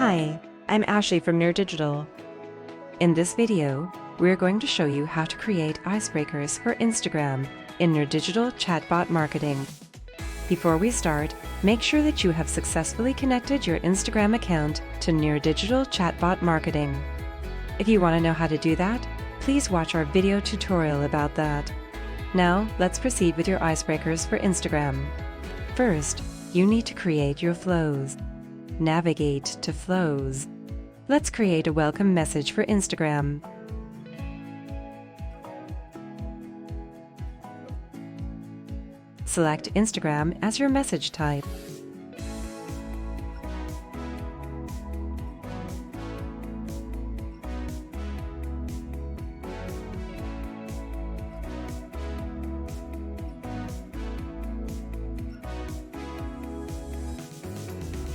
Hi, I'm Ashley from nerDigital. In this video, we're going to show you how to create icebreakers for Instagram in nerDigital Chatbot marketing. Before we start, make sure that you have successfully connected your Instagram account to nerDigital Chatbot marketing. If you want to know how to do that, please watch our video tutorial about that. Now, let's proceed with your icebreakers for Instagram. First, you need to create your flows. Navigate to Flows. Let's create a welcome message for Instagram. Select Instagram as your message type.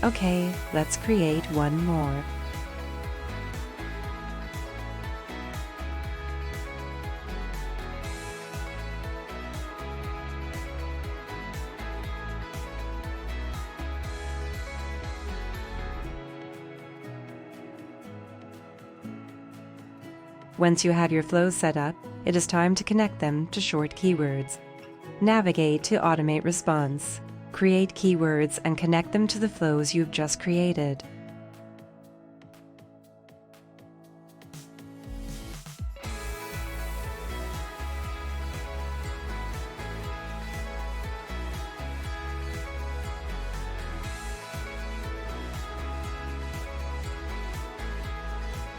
Okay, let's create one more. Once you have your flows set up, it is time to connect them to short keywords. Navigate to Automate Response. Create keywords and connect them to the flows you've just created.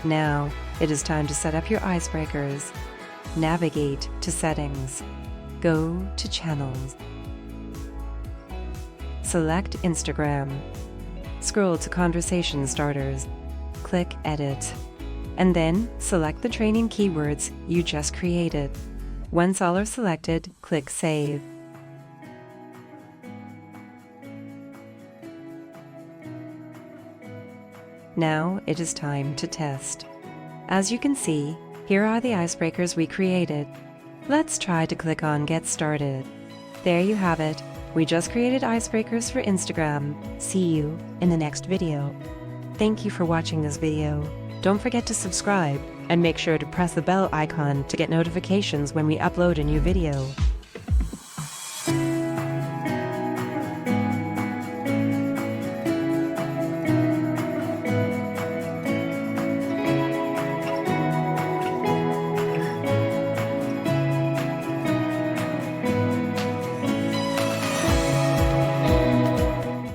Now, it is time to set up your icebreakers. Navigate to Settings. Go to Channels. Select Instagram. Scroll to Conversation Starters. Click Edit. And then select the training keywords you just created. Once all are selected, click Save. Now it is time to test. As you can see, here are the icebreakers we created. Let's try to click on Get Started. There you have it. We just created icebreakers for Instagram. See you in the next video. Thank you for watching this video. Don't forget to subscribe and make sure to press the bell icon to get notifications when we upload a new video.